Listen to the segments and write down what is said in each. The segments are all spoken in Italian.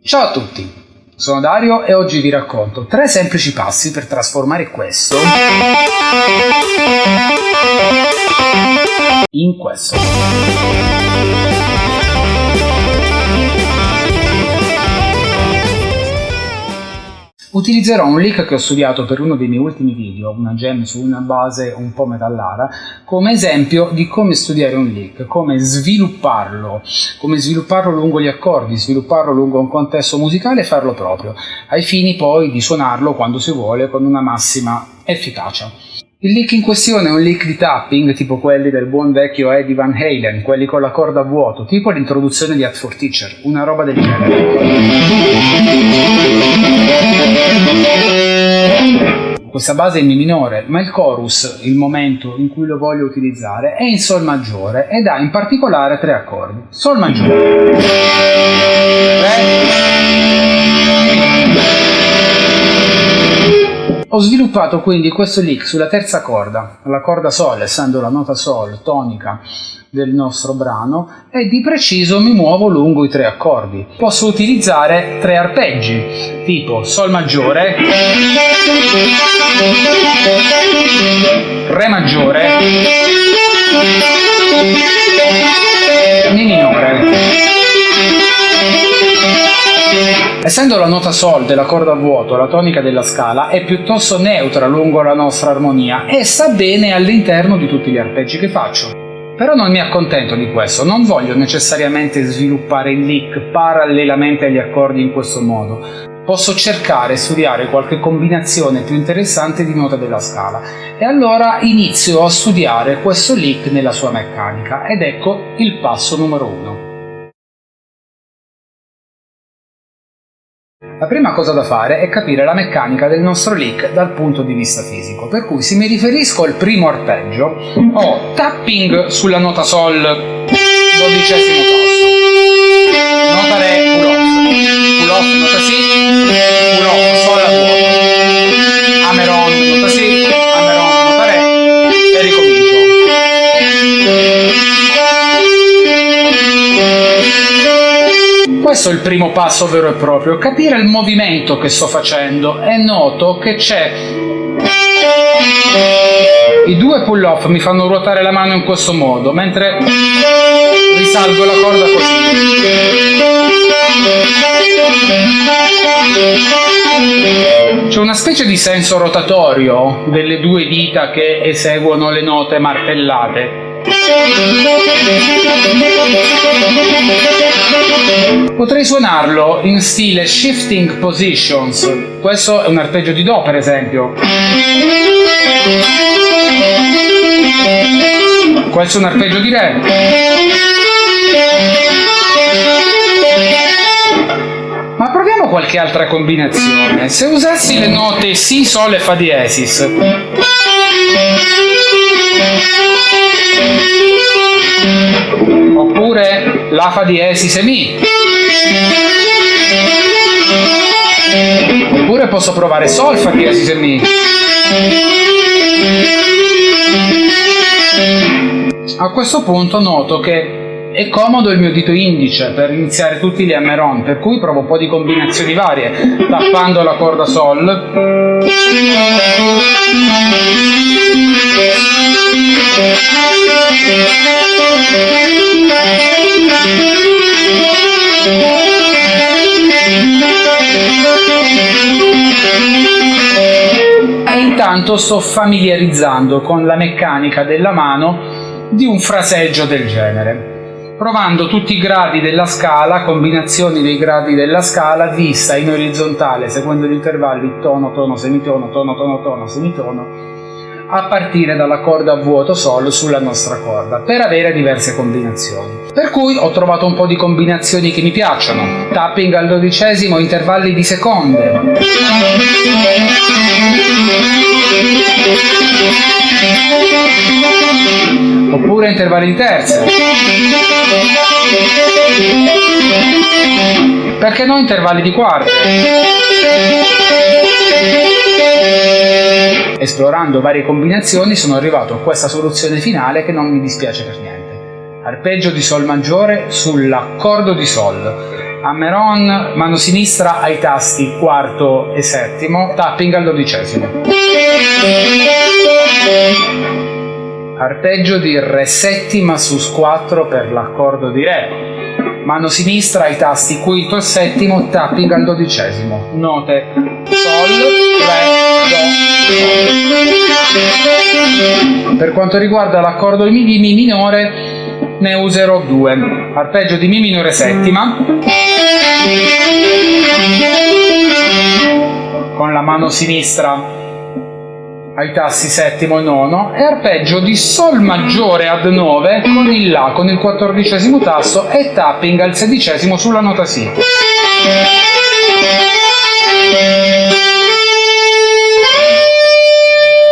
Ciao a tutti, sono Dario e oggi vi racconto 3 semplici passi per trasformare questo in questo. Utilizzerò un lick che ho studiato per uno dei miei ultimi video, una gem su una base un po' metallara, come esempio di come studiare un lick, come svilupparlo lungo gli accordi, svilupparlo lungo un contesto musicale e farlo proprio, ai fini poi di suonarlo quando si vuole con una massima efficacia. Il lick in questione è un lick di tapping tipo quelli del buon vecchio Eddie Van Halen, quelli con la corda a vuoto, tipo l'introduzione di Hat for Teacher, una roba del genere. Questa base è in Mi minore, ma il chorus, il momento in cui lo voglio utilizzare, è in Sol maggiore ed ha in particolare 3 accordi. Sol maggiore, Ho sviluppato quindi questo lick sulla terza corda, la corda Sol, essendo la nota Sol tonica del nostro brano, e di preciso mi muovo lungo i 3 accordi. Posso utilizzare 3 arpeggi, tipo Sol maggiore, Re maggiore, Mi minore. Essendo la nota Sol della corda a vuoto la tonica della scala, è piuttosto neutra lungo la nostra armonia e sta bene all'interno di tutti gli arpeggi che faccio. Però non mi accontento di questo, non voglio necessariamente sviluppare il lick parallelamente agli accordi in questo modo. Posso cercare e studiare qualche combinazione più interessante di note della scala e allora inizio a studiare questo lick nella sua meccanica ed ecco il passo numero 1. La prima cosa da fare è capire la meccanica del nostro lick dal punto di vista fisico, per cui se mi riferisco al primo arpeggio, ho tapping sulla nota Sol, 12° tasto, nota Re, pull off, nota Si, pull off, Sol a vuoto, Hammer-on, nota Si, Hammer-on, nota Re, e ricomincio. Questo è il primo passo vero e proprio, capire il movimento che sto facendo e noto che c'è. I 2 pull off mi fanno ruotare la mano in questo modo, mentre risalgo la corda così. C'è una specie di senso rotatorio delle 2 dita che eseguono le note martellate. Potrei suonarlo in stile shifting positions, questo è un arpeggio di Do per esempio, questo è un arpeggio di Re, ma proviamo qualche altra combinazione. Se usassi le note Si, Sol e Fa diesis, oppure La, Fa diesis e Mi, oppure posso provare Sol, Fa diesis e Mi. A questo punto noto che è comodo il mio dito indice per iniziare tutti gli hammer-on, per cui provo un po' di combinazioni varie, tappando la corda Sol, e intanto sto familiarizzando con la meccanica della mano di un fraseggio del genere, provando tutti i gradi della scala, combinazioni dei gradi della scala vista in orizzontale seguendo gli intervalli tono, tono, semitono, tono, tono, tono, semitono, a partire dalla corda a vuoto Sol sulla nostra corda, per avere diverse combinazioni. Per cui ho trovato un po' di combinazioni che mi piacciono. Tapping al 12°, intervalli di seconde, oppure intervalli di terze, perché no intervalli di quarte. Esplorando varie combinazioni sono arrivato a questa soluzione finale che non mi dispiace per niente. Arpeggio di Sol maggiore sull'accordo di Sol, hammer-on, mano sinistra ai tasti quarto e settimo, tapping al 12°. Arpeggio di Re settima sus 4 per l'accordo di Re. Mano sinistra ai tasti quinto e settimo, tapping al 12°. Note Sol, Re, Do. Per quanto riguarda l'accordo di Mi minore, ne userò 2. Arpeggio di Mi minore settima, con la mano sinistra ai tasti settimo e nono, e arpeggio di Sol maggiore ad 9 con il La, con il 14° tasto, e tapping al 16° sulla nota Si.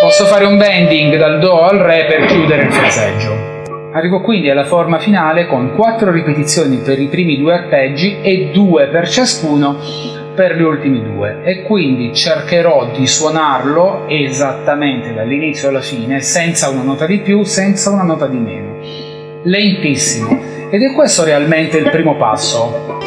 Posso fare un bending dal Do al Re per chiudere il fraseggio. Arrivo quindi alla forma finale con 4 ripetizioni per i primi 2 arpeggi e 2 per ciascuno per gli ultimi 2, e quindi cercherò di suonarlo esattamente dall'inizio alla fine, senza una nota di più, senza una nota di meno. Lentissimo. Ed è questo realmente il primo passo.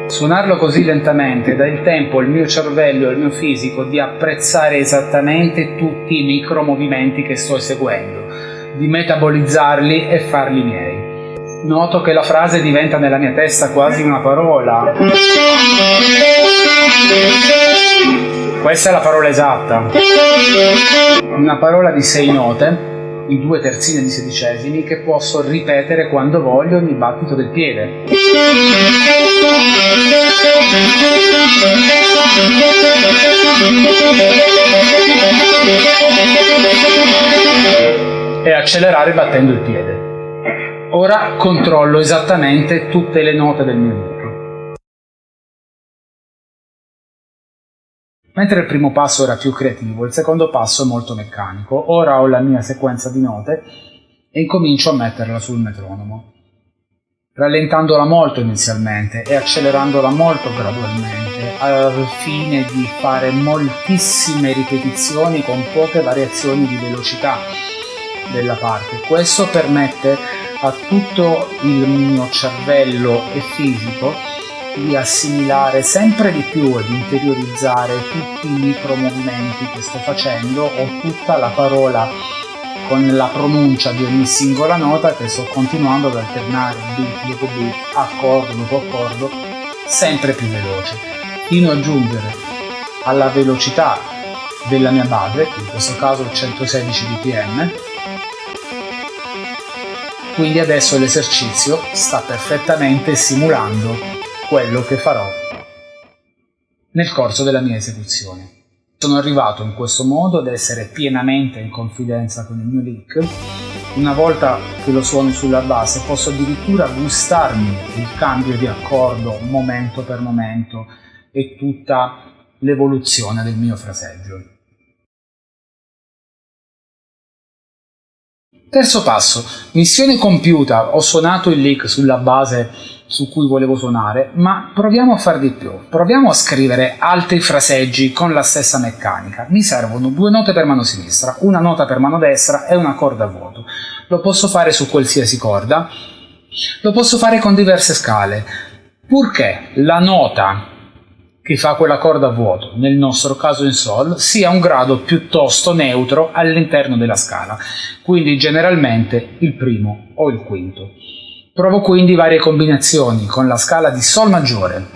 Suonarlo così lentamente dà il tempo al mio cervello e al mio fisico di apprezzare esattamente tutti i micromovimenti che sto eseguendo, di metabolizzarli e farli miei. Noto che la frase diventa nella mia testa quasi una parola. Questa è la parola esatta. Una parola di 6 note, in 2 terzine di sedicesimi, che posso ripetere quando voglio ogni battito del piede. E accelerare battendo il piede. Ora controllo esattamente tutte le note del mio libro. Mentre il primo passo era più creativo, il secondo passo è molto meccanico. Ora ho la mia sequenza di note e incomincio a metterla sul metronomo, rallentandola molto inizialmente e accelerandola molto gradualmente, al fine di fare moltissime ripetizioni con poche variazioni di velocità della parte. Questo permette a tutto il mio cervello e fisico di assimilare sempre di più ed interiorizzare tutti i micromovimenti che sto facendo, o tutta la parola con la pronuncia di ogni singola nota che sto continuando ad alternare beat dopo beat, accordo dopo accordo, sempre più veloce, fino a giungere alla velocità della mia base, in questo caso 116 bpm. Quindi adesso l'esercizio sta perfettamente simulando quello che farò nel corso della mia esecuzione. Sono arrivato in questo modo ad essere pienamente in confidenza con il mio lick. Una volta che lo suono sulla base posso addirittura gustarmi il cambio di accordo momento per momento e tutta l'evoluzione del mio fraseggio. Terzo passo, missione compiuta. Ho suonato il lick sulla base su cui volevo suonare, ma proviamo a far di più. Proviamo a scrivere altri fraseggi con la stessa meccanica. Mi servono 2 note per mano sinistra, una nota per mano destra e una corda a vuoto. Lo posso fare su qualsiasi corda, lo posso fare con diverse scale, purché la nota che fa quella corda a vuoto, nel nostro caso in Sol, sia un grado piuttosto neutro all'interno della scala, quindi generalmente il primo o il quinto. Provo quindi varie combinazioni con la scala di Sol maggiore,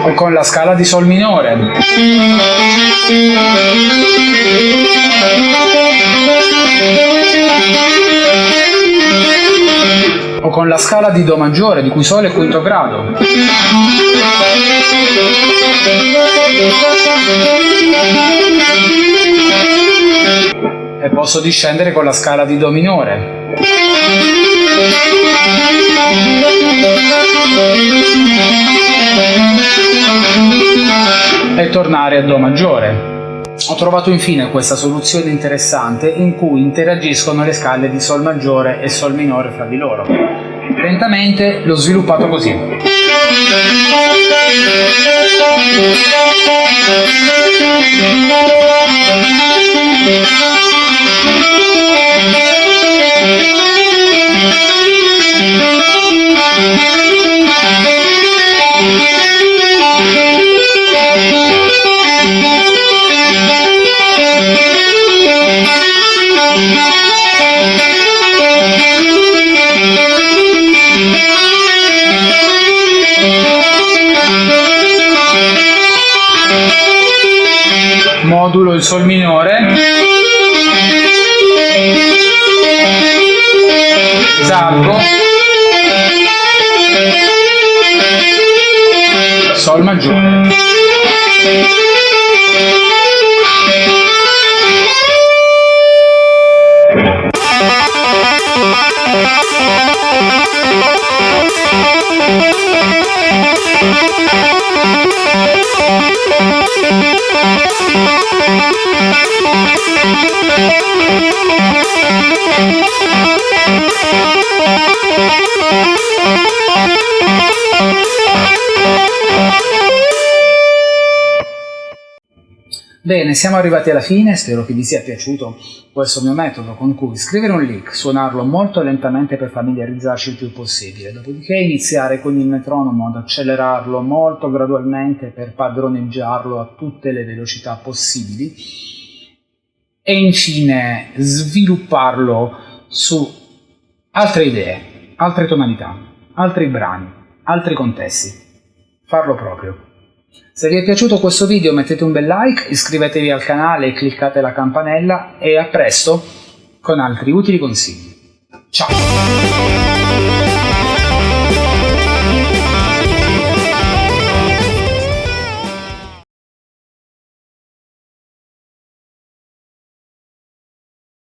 o con la scala di Sol minore, o con la scala di Do maggiore, di cui Sol è quinto grado, e posso discendere con la scala di Do minore. E tornare a Do maggiore. Ho trovato infine questa soluzione interessante in cui interagiscono le scale di Sol maggiore e Sol minore fra di loro. Lentamente l'ho sviluppato così. Modulo il Sol minore, salgo, Sol maggiore. Bene, siamo arrivati alla fine, spero che vi sia piaciuto questo mio metodo con cui scrivere un lick, suonarlo molto lentamente per familiarizzarci il più possibile, dopodiché iniziare con il metronomo ad accelerarlo molto gradualmente per padroneggiarlo a tutte le velocità possibili e infine svilupparlo su altre idee, altre tonalità, altri brani, altri contesti, farlo proprio. Se vi è piaciuto questo video mettete un bel like, iscrivetevi al canale e cliccate la campanella e a presto con altri utili consigli. Ciao!